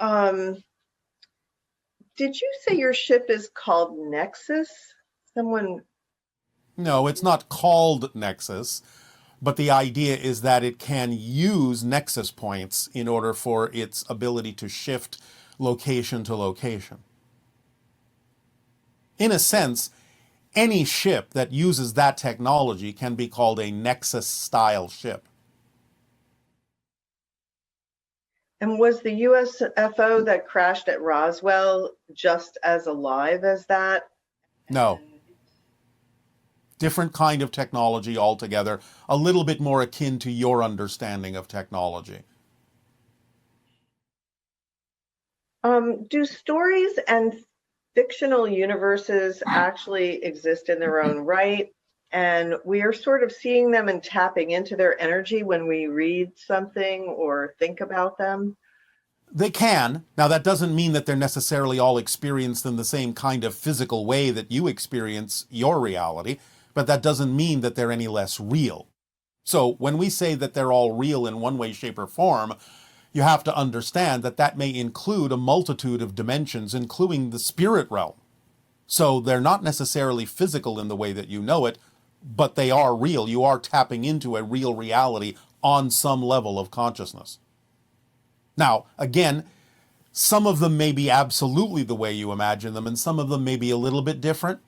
Um, did you say your ship is called Nexus? Someone, No, it's not called Nexus, but the idea is that it can use nexus points in order for its ability to shift location to location. In a sense, any ship that uses that technology can be called a Nexus style ship. and was the USFO that crashed at Roswell just as alive as that? No, And different kind of technology altogether, a little bit more akin to your understanding of technology. do stories and fictional universes actually exist in their own right? And we are sort of seeing them and tapping into their energy when we read something or think about them. They can. Now, that doesn't mean that they're necessarily all experienced in the same kind of physical way that you experience your reality, but that doesn't mean that they're any less real. So, when we say that they're all real in one way, shape, or form, you have to understand that that may include a multitude of dimensions, including the spirit realm. So, they're not necessarily physical in the way that you know it, but they are real. You are tapping into a real reality on some level of consciousness. Now, again, some of them may be absolutely the way you imagine them, and some of them may be a little bit different.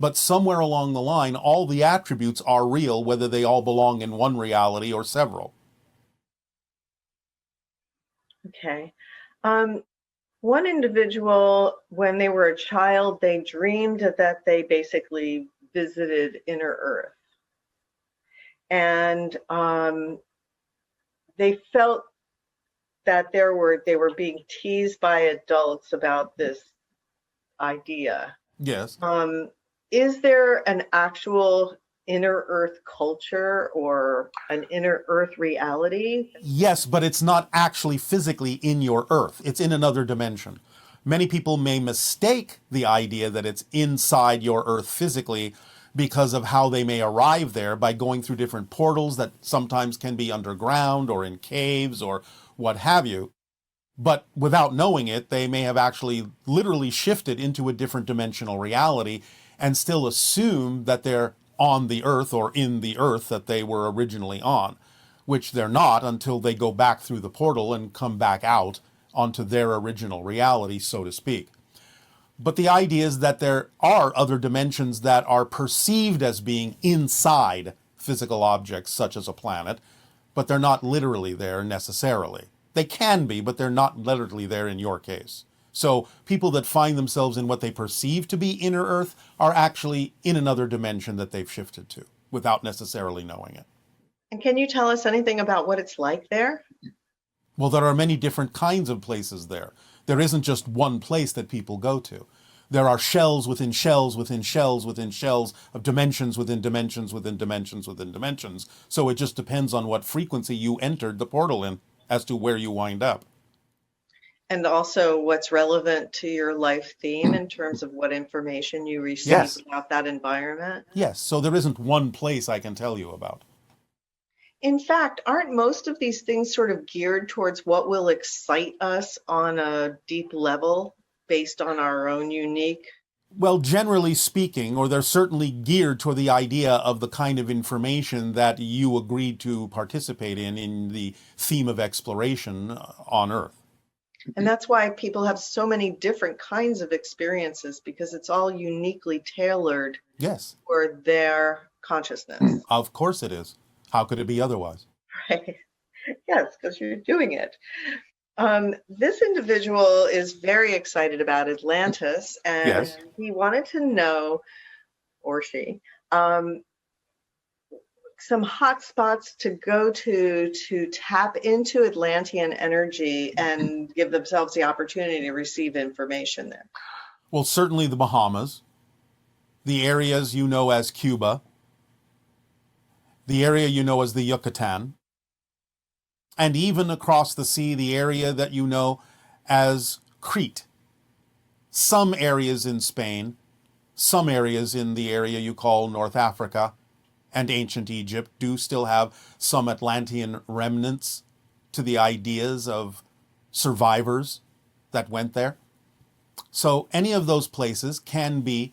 But somewhere along the line, all the attributes are real, whether they all belong in one reality or several. Okay. Um, One individual, when they were a child, they dreamed that they basically visited inner Earth. And they felt that they were being teased by adults about this idea. Yes. Is there an actual inner Earth culture or an inner Earth reality? Yes, but it's not actually physically in your Earth. It's in another dimension. Many people may mistake the idea that it's inside your Earth physically because of how they may arrive there by going through different portals that sometimes can be underground or in caves or what have you. But without knowing it, they may have actually literally shifted into a different dimensional reality and still assume that they're on the Earth or in the Earth that they were originally on, which they're not until they go back through the portal and come back out onto their original reality, so to speak. But the idea is that there are other dimensions that are perceived as being inside physical objects, such as a planet, but they're not literally there necessarily. They can be, but they're not literally there in your case. So people that find themselves in what they perceive to be inner Earth are actually in another dimension that they've shifted to without necessarily knowing it. And can you tell us anything about what it's like there? Well, there are many different kinds of places there. There isn't just one place that people go to. There are shells within shells within shells within shells of dimensions within dimensions within dimensions within dimensions. So it just depends on what frequency you entered the portal in as to where you wind up. And also what's relevant to your life theme in terms of what information you received Yes, about that environment. yes. So there isn't one place I can tell you about. In fact, aren't most of these things sort of geared towards what will excite us on a deep level based on our own unique? Well, generally speaking, or they're certainly geared toward the idea of the kind of information that you agreed to participate in the theme of exploration on Earth. And that's why people have so many different kinds of experiences because it's all uniquely tailored Yes, for their consciousness. of course it is. How could it be otherwise? Right? Yes, because you're doing it. This individual is very excited about Atlantis, and Yes. he wanted to know, or she, um, some hot spots to go to tap into Atlantean energy and give themselves the opportunity to receive information there. Well, certainly the Bahamas, the areas you know as Cuba, the area you know as the Yucatan, and even across the sea, the area that you know as Crete. Some areas in Spain, some areas in the area you call North Africa and ancient Egypt do still have some Atlantean remnants to the ideas of survivors that went there. So any of those places can be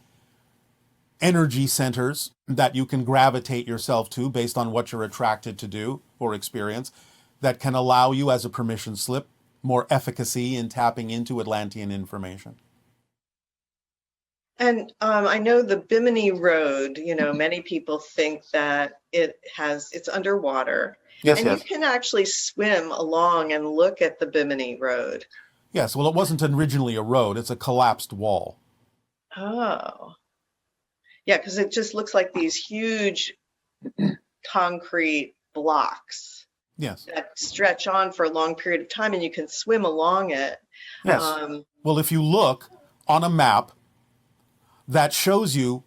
energy centers that you can gravitate yourself to based on what you're attracted to do or experience, that can allow you, as a permission slip, more efficacy in tapping into Atlantean information. And I know the Bimini Road, many people think that it's underwater. Yes, and yes. You can actually swim along and look at the Bimini Road. Yes, well, it wasn't originally a road, it's a collapsed wall. Oh. Yeah, because it just looks like these huge concrete blocks. Yes. That stretch on for a long period of time, and you can swim along it. Yes. Well, if you look on a map that shows you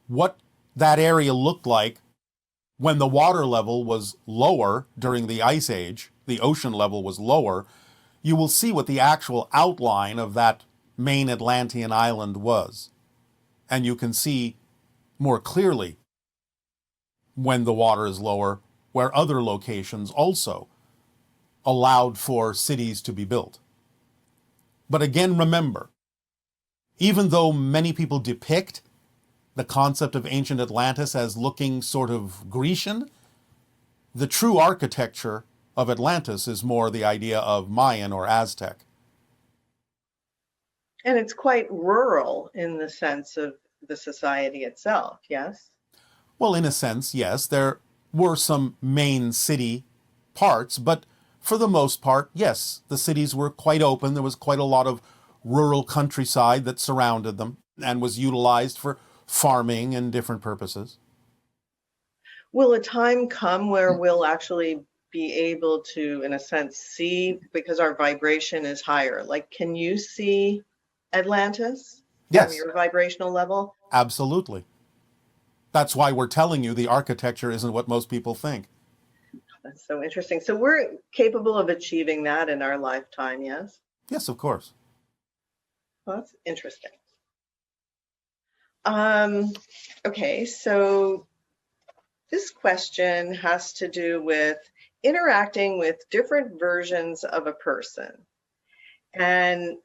what that area looked like when the water level was lower during the Ice Age, the ocean level was lower, you will see what the actual outline of that main Atlantean island was. And you can see more clearly when the water is lower, where other locations also allowed for cities to be built. But again, remember, even though many people depict the concept of ancient Atlantis as looking sort of Grecian, the true architecture of Atlantis is more the idea of Mayan or Aztec. And it's quite rural in the sense of the society itself, yes? Well, in a sense, yes. There were some main city parts, but for the most part, yes, the cities were quite open. There was quite a lot of rural countryside that surrounded them and was utilized for farming and different purposes. Will a time come where we'll actually be able to, in a sense, see, because our vibration is higher? Like, can you see Atlantis? Yes. From your vibrational level? Absolutely. That's why we're telling you the architecture isn't what most people think. That's so interesting. So we're capable of achieving that in our lifetime, yes? Yes, of course. Well, that's interesting. Okay, so this question has to do with interacting with different versions of a person. And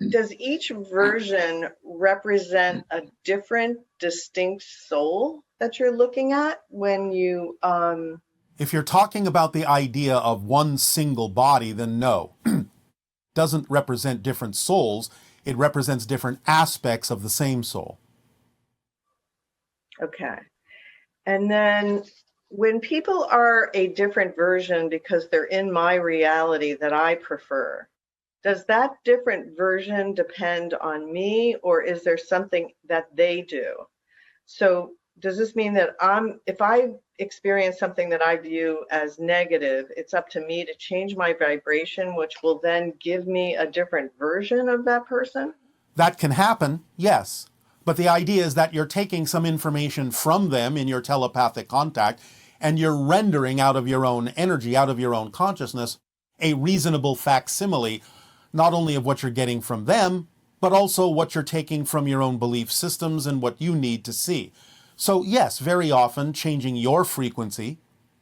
does each version represent a different, distinct soul that you're looking at when you... If you're talking about the idea of one single body, then no. Doesn't represent different souls. It represents different aspects of the same soul. Okay. And then when people are a different version because they're in my reality that I prefer, does that different version depend on me, or is there something that they do? So does this mean that if I experience something that I view as negative, it's up to me to change my vibration, which will then give me a different version of that person? That can happen, yes. But the idea is that you're taking some information from them in your telepathic contact, and you're rendering out of your own energy, out of your own consciousness, a reasonable facsimile, not only of what you're getting from them, but also what you're taking from your own belief systems and what you need to see. So yes, very often changing your frequency,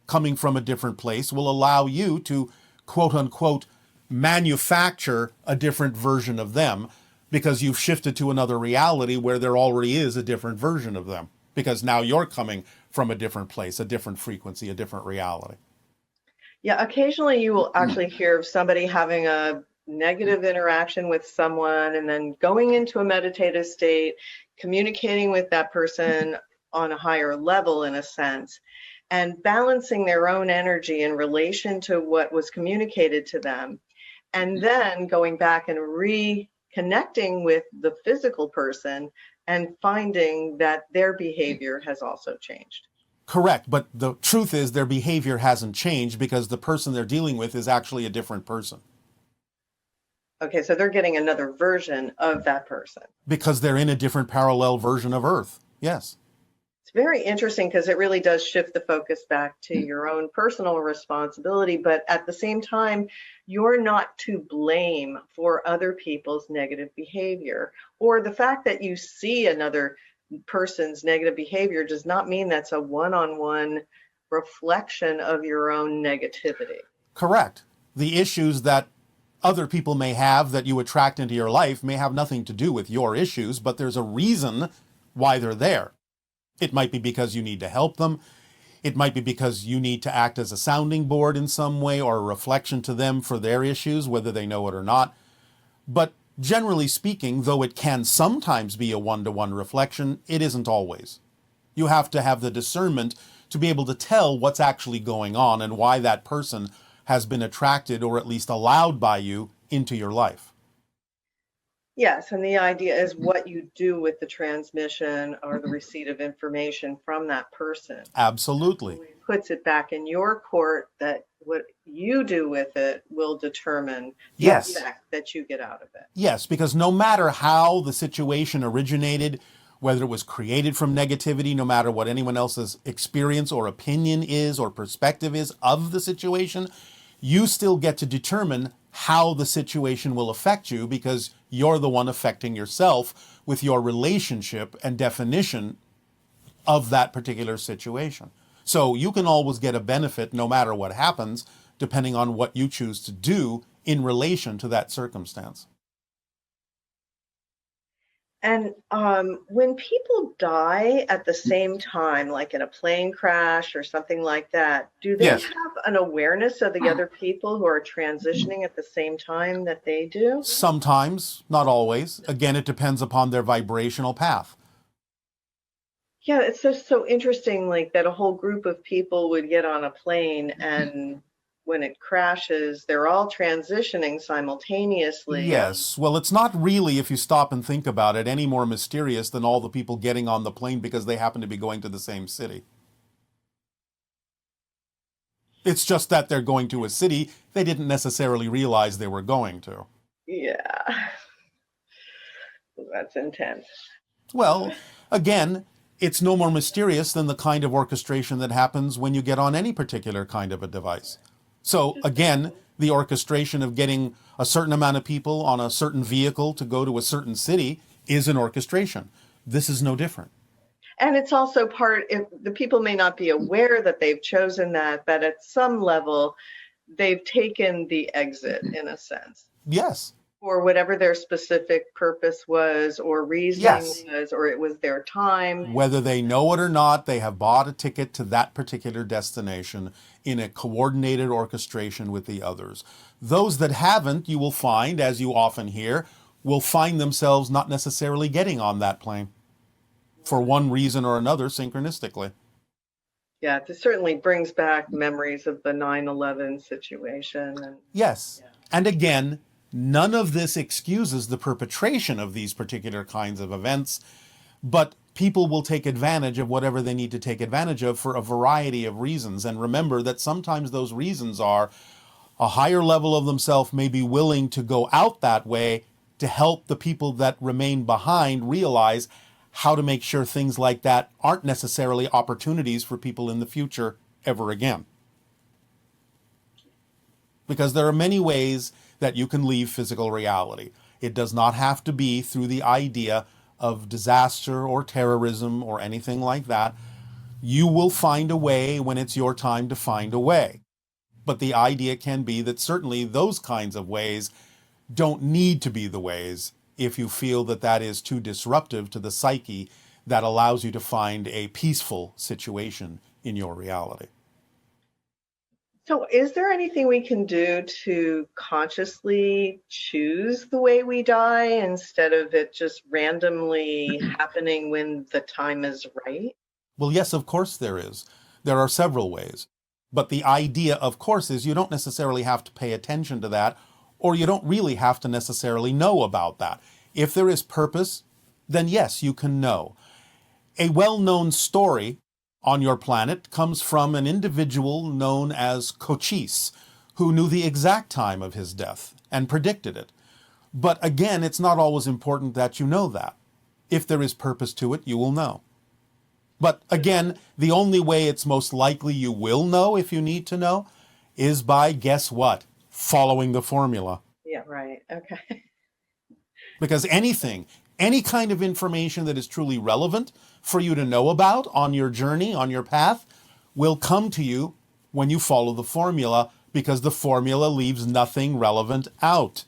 coming from a different place, will allow you to, quote unquote, manufacture a different version of them, because you've shifted to another reality where there already is a different version of them, because now you're coming from a different place, a different frequency, a different reality. Yeah, occasionally you will actually hear of somebody having a negative interaction with someone and then going into a meditative state, communicating with that person on a higher level, in a sense, and balancing their own energy in relation to what was communicated to them, and then going back and reconnecting with the physical person and finding that their behavior has also changed. Correct, but the truth is their behavior hasn't changed because the person they're dealing with is actually a different person. Okay, so they're getting another version of that person. Because they're in a different parallel version of Earth, yes. It's very interesting because it really does shift the focus back to your own personal responsibility, but at the same time, you're not to blame for other people's negative behavior, or the fact that you see another person's negative behavior does not mean that's a one-on-one reflection of your own negativity. Correct. The issues that other people may have that you attract into your life may have nothing to do with your issues, but there's a reason why they're there. It might be because you need to help them. It might be because you need to act as a sounding board in some way or a reflection to them for their issues, whether they know it or not. But generally speaking, though it can sometimes be a one-to-one reflection, it isn't always. You have to have the discernment to be able to tell what's actually going on and why that person has been attracted or at least allowed by you into your life. Yes, and the idea is what you do with the transmission or the receipt of information from that person. Absolutely. It puts it back in your court that what you do with it will determine the Yes. effect that you get out of it. Yes, because no matter how the situation originated, whether it was created from negativity, no matter what anyone else's experience or opinion is or perspective is of the situation, you still get to determine how the situation will affect you because you're the one affecting yourself with your relationship and definition of that particular situation. So you can always get a benefit no matter what happens, depending on what you choose to do in relation to that circumstance. And when people die at the same time, like in a plane crash or something like that, do they Yes. have an awareness of the other people who are transitioning at the same time that they do? Sometimes, not always. Again, it depends upon their vibrational path. Yeah, it's just so interesting, like that a whole group of people would get on a plane and when it crashes, they're all transitioning simultaneously. Yes. Well, it's not really, if you stop and think about it, any more mysterious than all the people getting on the plane because they happen to be going to the same city. It's just that they're going to a city they didn't necessarily realize they were going to. Yeah, that's intense. Well, again, it's no more mysterious than the kind of orchestration that happens when you get on any particular kind of a device. So again, the orchestration of getting a certain amount of people on a certain vehicle to go to a certain city is an orchestration. This is no different. And it's also the people may not be aware that they've chosen that, but at some level, they've taken the exit in a sense. Yes. For whatever their specific purpose was or reasoning was, or it was their time. Whether they know it or not, they have bought a ticket to that particular destination in a coordinated orchestration with the others. Those that haven't, you will find, as you often hear, will find themselves not necessarily getting on that plane for one reason or another synchronistically. Yeah, this certainly brings back memories of the 9/11 situation. Yes. And again, none of this excuses the perpetration of these particular kinds of events, but people will take advantage of whatever they need to take advantage of for a variety of reasons. And remember that sometimes those reasons are a higher level of themselves may be willing to go out that way to help the people that remain behind realize how to make sure things like that aren't necessarily opportunities for people in the future ever again. Because there are many ways that you can leave physical reality. It does not have to be through the idea of disaster or terrorism or anything like that. You will find a way when it's your time to find a way. But the idea can be that certainly those kinds of ways don't need to be the ways if you feel that that is too disruptive to the psyche that allows you to find a peaceful situation in your reality. So is there anything we can do to consciously choose the way we die instead of it just randomly happening when the time is right? Well, yes, of course there is. There are several ways. But the idea, of course, is you don't necessarily have to pay attention to that, or you don't really have to necessarily know about that. If there is purpose, then yes, you can know. A well-known story on your planet comes from an individual known as Cochise, who knew the exact time of his death and predicted it. But again, it's not always important that you know that. If there is purpose to it, you will know. But again, the only way it's most likely you will know if you need to know is by, guess what? Following the formula. Yeah, right. Okay. Because any kind of information that is truly relevant for you to know about on your journey, on your path, will come to you when you follow the formula because the formula leaves nothing relevant out.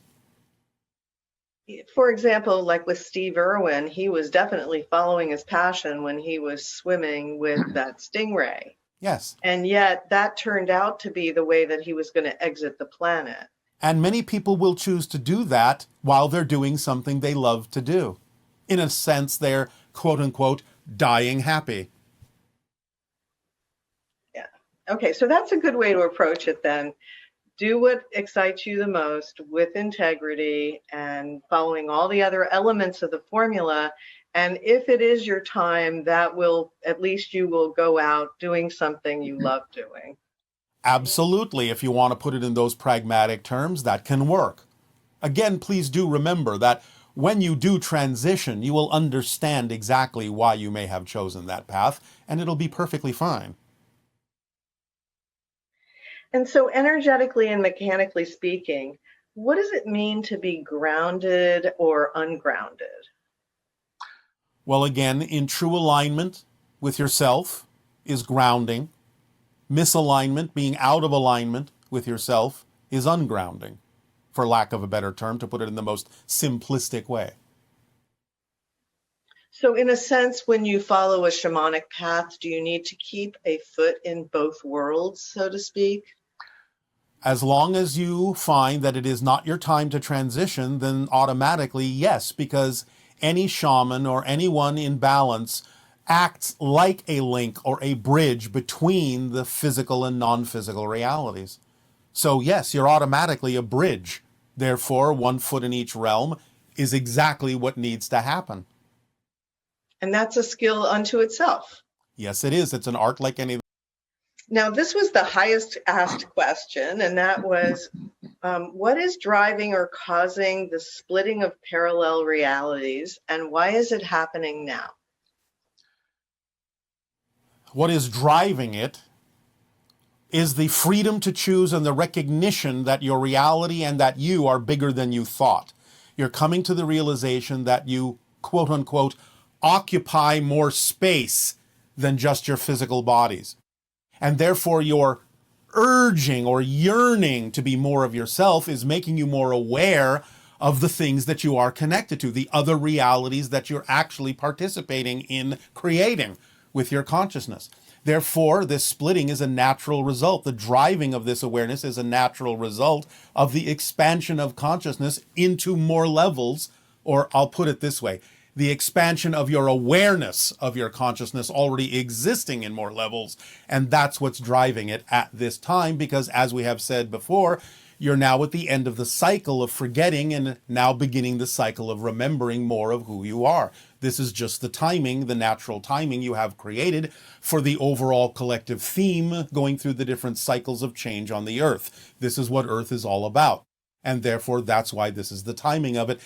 For example, like with Steve Irwin, he was definitely following his passion when he was swimming with that stingray. Yes. And yet that turned out to be the way that he was going to exit the planet. And many people will choose to do that while they're doing something they love to do. In a sense, they're quote unquote dying happy. Yeah. Okay, so that's a good way to approach it then. Do what excites you the most with integrity and following all the other elements of the formula. And if it is your time, that will, at least you will go out doing something you love doing. Absolutely. If you want to put it in those pragmatic terms, that can work. Again, please do remember that when you do transition, you will understand exactly why you may have chosen that path, and it'll be perfectly fine. And so energetically and mechanically speaking, what does it mean to be grounded or ungrounded? Well, again, in true alignment with yourself is grounding. Misalignment, being out of alignment with yourself, is ungrounding, for lack of a better term, to put it in the most simplistic way. So in a sense, when you follow a shamanic path, do you need to keep a foot in both worlds, so to speak? As long as you find that it is not your time to transition, then automatically yes, because any shaman or anyone in balance acts like a link or a bridge between the physical and non-physical realities. So yes, you're automatically a bridge. Therefore, 1 foot in each realm is exactly what needs to happen. And that's a skill unto itself. Yes, it is. It's an art like any. Now, this was the highest asked question, and that was, what is driving or causing the splitting of parallel realities, and why is it happening now? What is driving it is the freedom to choose and the recognition that your reality and that you are bigger than you thought. You're coming to the realization that you, quote unquote, occupy more space than just your physical bodies. And therefore your urging or yearning to be more of yourself is making you more aware of the things that you are connected to, the other realities that you're actually participating in creating with your consciousness. Therefore, this splitting is a natural result. The driving of this awareness is a natural result of the expansion of consciousness into more levels, or I'll put it this way, the expansion of your awareness of your consciousness already existing in more levels. And that's what's driving it at this time, because as we have said before, you're now at the end of the cycle of forgetting and now beginning the cycle of remembering more of who you are. This is just the timing, the natural timing you have created for the overall collective theme going through the different cycles of change on the earth. This is what Earth is all about. And therefore, that's why this is the timing of it.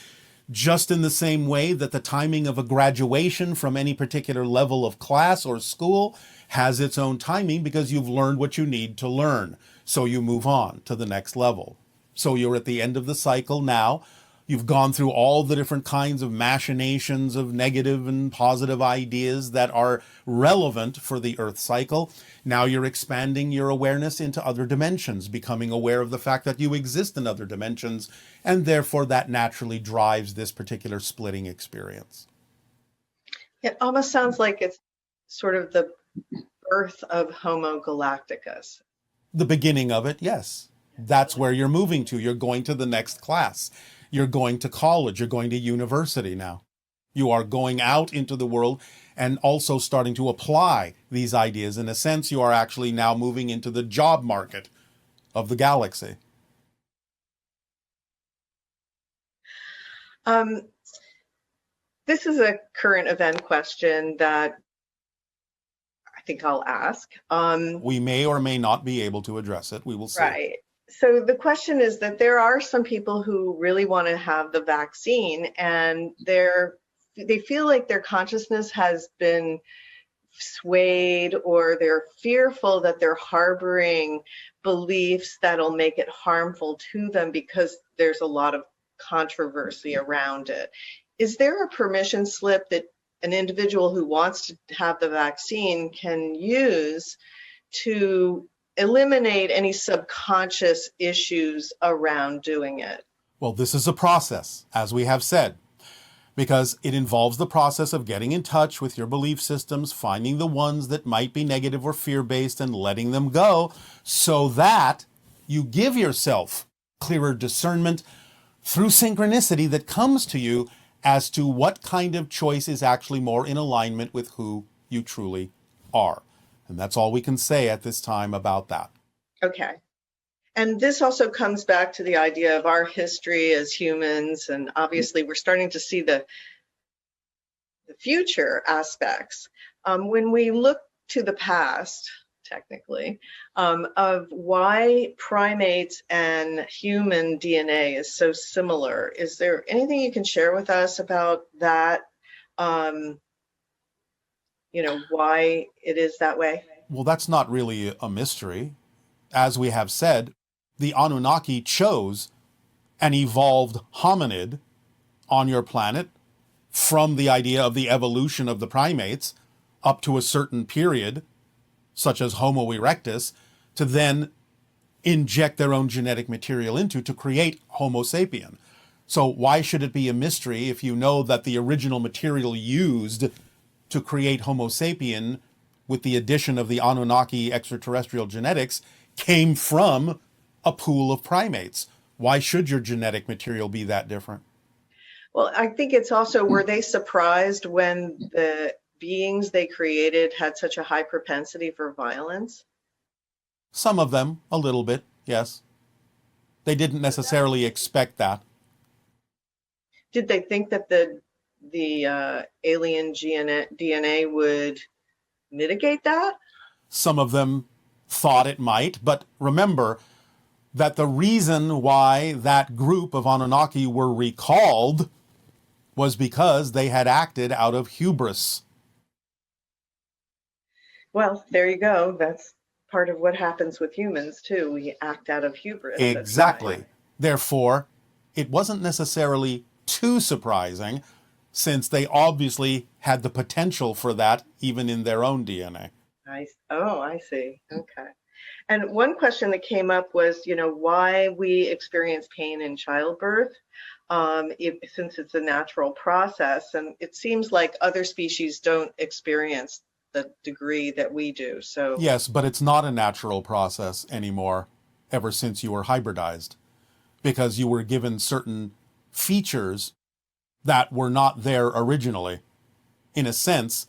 Just in the same way that the timing of a graduation from any particular level of class or school has its own timing, because you've learned what you need to learn. So you move on to the next level. So you're at the end of the cycle now. You've gone through all the different kinds of machinations of negative and positive ideas that are relevant for the Earth cycle. Now you're expanding your awareness into other dimensions, becoming aware of the fact that you exist in other dimensions, and therefore that naturally drives this particular splitting experience. It almost sounds like it's sort of the birth of Homo Galacticus. The beginning of it, yes. That's where you're moving to. You're going to the next class. You're going to college. You're going to university now. You are going out into the world and also starting to apply these ideas. In a sense, you are actually now moving into the job market of the galaxy. This is a current event question that I think I'll ask. We may or may not be able to address it. We will see. Right. So the question is that there are some people who really want to have the vaccine, and they feel like their consciousness has been swayed, or they're fearful that they're harboring beliefs that'll make it harmful to them because there's a lot of controversy around it. Is there a permission slip that an individual who wants to have the vaccine can use to eliminate any subconscious issues around doing it? Well, this is a process, as we have said, because it involves the process of getting in touch with your belief systems, finding the ones that might be negative or fear-based and letting them go so that you give yourself clearer discernment through synchronicity that comes to you as to what kind of choice is actually more in alignment with who you truly are. And that's all we can say at this time about that. Okay. And this also comes back to the idea of our history as humans, and obviously we're starting to see the future aspects. When we look to the past, technically, of why primates and human DNA is so similar, is there anything you can share with us about that? Why it is that way? Well, that's not really a mystery. As we have said, the Anunnaki chose an evolved hominid on your planet from the idea of the evolution of the primates up to a certain period, such as Homo erectus, to then inject their own genetic material into to create Homo sapien. So why should it be a mystery if you know that the original material used to create Homo sapien with the addition of the Anunnaki extraterrestrial genetics came from a pool of primates? Why should your genetic material be that different? Well, I think it's also, were they surprised when the beings they created had such a high propensity for violence? Some of them, a little bit, yes. They didn't necessarily expect that. Did they think that the alien DNA would mitigate that? Some of them thought it might, but remember that the reason why that group of Anunnaki were recalled was because they had acted out of hubris. Well, there you go. That's part of what happens with humans too. We act out of hubris. Exactly. Therefore, it wasn't necessarily too surprising, since they obviously had the potential for that even in their own DNA. I see. Okay. And one question that came up was, why we experience pain in childbirth, since it's a natural process, and it seems like other species don't experience the degree that we do. So yes, but it's not a natural process anymore ever since you were hybridized, because you were given certain features that were not there originally. In a sense,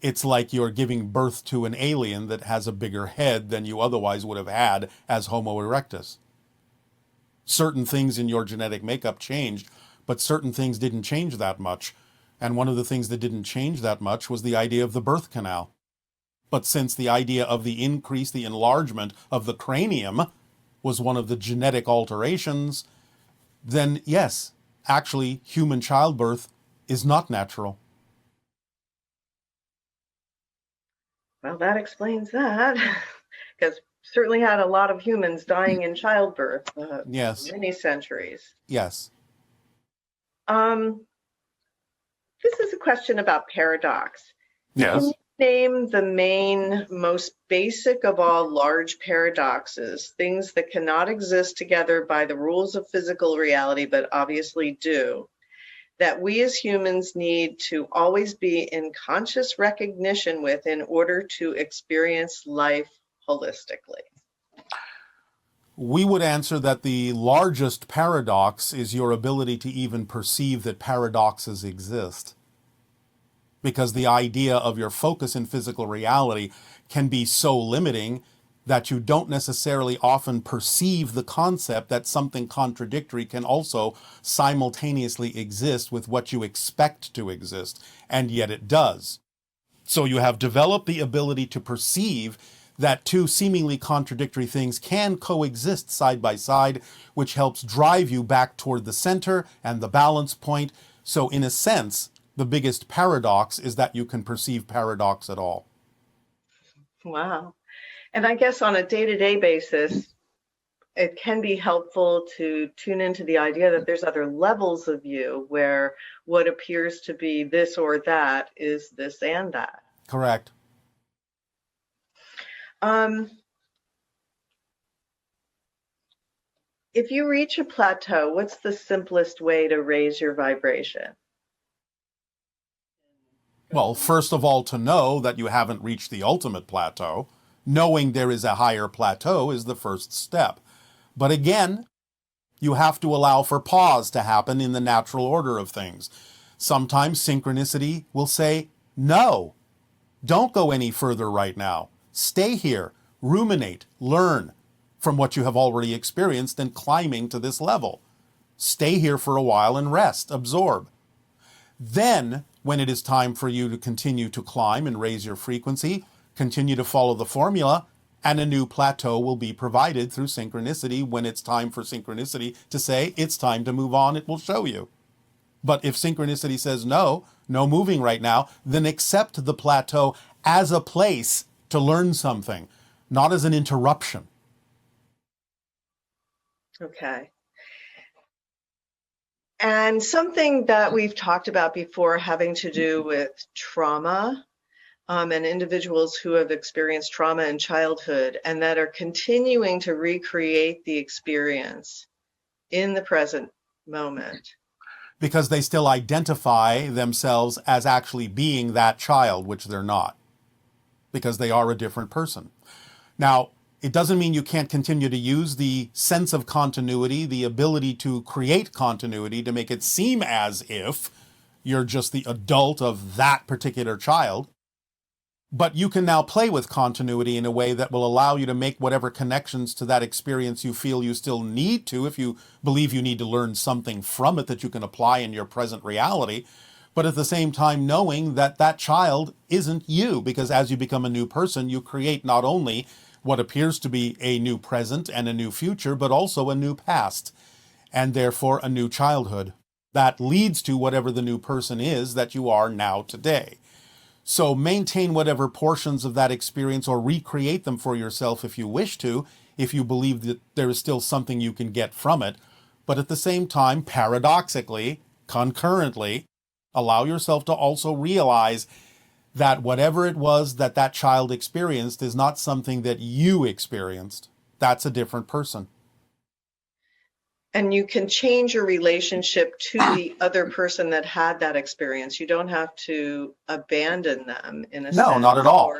it's like you're giving birth to an alien that has a bigger head than you otherwise would have had as Homo erectus. Certain things in your genetic makeup changed, but certain things didn't change that much. And one of the things that didn't change that much was the idea of the birth canal. But since the idea of the increase, the enlargement of the cranium was one of the genetic alterations, then yes, actually human childbirth is not natural. well, that explains that, because certainly had a lot of humans dying in childbirth, Yes. many centuries. Yes. This is a question about paradox. Yes. Can you name the main, most basic of all large paradoxes, things that cannot exist together by the rules of physical reality, but obviously do, that we as humans need to always be in conscious recognition with in order to experience life holistically? We would answer that the largest paradox is your ability to even perceive that paradoxes exist. Because the idea of your focus in physical reality can be so limiting that you don't necessarily often perceive the concept that something contradictory can also simultaneously exist with what you expect to exist, and yet it does. So you have developed the ability to perceive that two seemingly contradictory things can coexist side by side, which helps drive you back toward the center and the balance point. So in a sense, the biggest paradox is that you can perceive paradox at all. Wow. And I guess on a day-to-day basis, it can be helpful to tune into the idea that there's other levels of you where what appears to be this or that is this and that. Correct. If you reach a plateau, what's the simplest way to raise your vibration? Well, first of all, to know that you haven't reached the ultimate plateau, knowing there is a higher plateau is the first step. But again, you have to allow for pause to happen in the natural order of things. Sometimes synchronicity will say, no, don't go any further right now. Stay here, ruminate, learn from what you have already experienced and climbing to this level. Stay here for a while and rest, absorb. Then, when it is time for you to continue to climb and raise your frequency, continue to follow the formula, and a new plateau will be provided through synchronicity. When it's time for synchronicity to say, it's time to move on, it will show you. But if synchronicity says no, no moving right now, then accept the plateau as a place to learn something, not as an interruption. Okay. And something that we've talked about before having to do with trauma, and individuals who have experienced trauma in childhood and that are continuing to recreate the experience in the present moment. Because they still identify themselves as actually being that child, which they're not, because they are a different person. Now, it doesn't mean you can't continue to use the sense of continuity, the ability to create continuity to make it seem as if you're just the adult of that particular child. But you can now play with continuity in a way that will allow you to make whatever connections to that experience you feel you still need to, if you believe you need to learn something from it that you can apply in your present reality. But at the same time, knowing that that child isn't you, because as you become a new person, you create not only what appears to be a new present and a new future, but also a new past, and therefore a new childhood that leads to whatever the new person is that you are now today. So maintain whatever portions of that experience or recreate them for yourself if you wish to, if you believe that there is still something you can get from it. But at the same time, paradoxically, concurrently, allow yourself to also realize that whatever it was that that child experienced is not something that you experienced. That's a different person. And you can change your relationship to the other person that had that experience. You don't have to abandon them in a sense. No, not at all.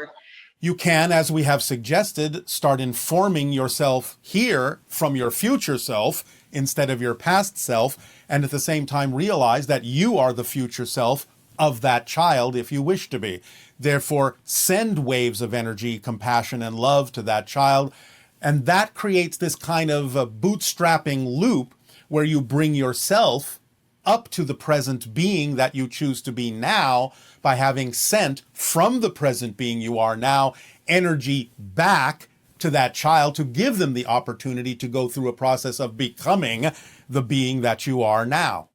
You can, as we have suggested, start informing yourself here from your future self instead of your past self, and at the same time realize that you are the future self of that child if you wish to be. Therefore, send waves of energy, compassion, and love to that child. And that creates this kind of bootstrapping loop where you bring yourself up to the present being that you choose to be now by having sent from the present being you are now energy back to that child to give them the opportunity to go through a process of becoming the being that you are now.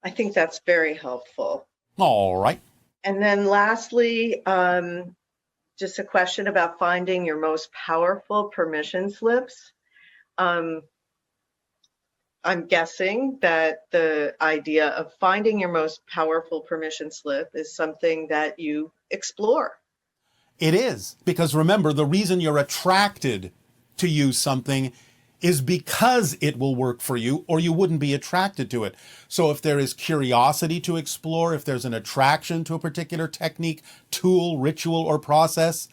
I think that's very helpful. All right. And then lastly, just a question about finding your most powerful permission slips. I'm guessing that the idea of finding your most powerful permission slip is something that you explore. It is, because remember, the reason you're attracted to use something is because it will work for you, or you wouldn't be attracted to it. So if there is curiosity to explore, if there's an attraction to a particular technique, tool, ritual, or process,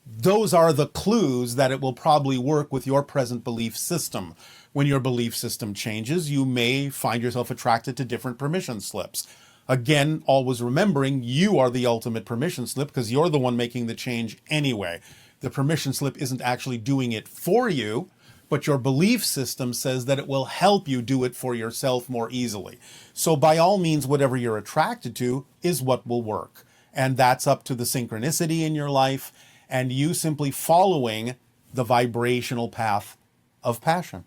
those are the clues that it will probably work with your present belief system. When your belief system changes, you may find yourself attracted to different permission slips. Again, always remembering you are the ultimate permission slip because you're the one making the change anyway. The permission slip isn't actually doing it for you, but your belief system says that it will help you do it for yourself more easily. So by all means, whatever you're attracted to is what will work. And that's up to the synchronicity in your life and you simply following the vibrational path of passion.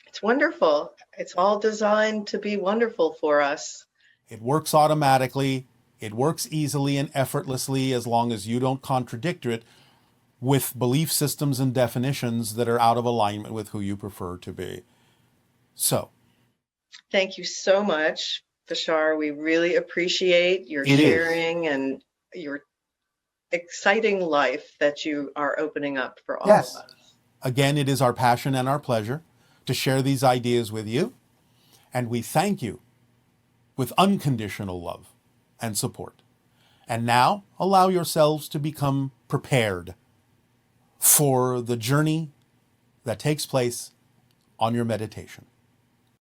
It's wonderful. It's all designed to be wonderful for us. It works automatically. It works easily and effortlessly as long as you don't contradict it with belief systems and definitions that are out of alignment with who you prefer to be. So. Thank you so much, Bashar. We really appreciate your sharing and your exciting life that you are opening up for all of us. Again, it is our passion and our pleasure to share these ideas with you, and we thank you with unconditional love and support. And now, allow yourselves to become prepared for the journey that takes place on your meditation.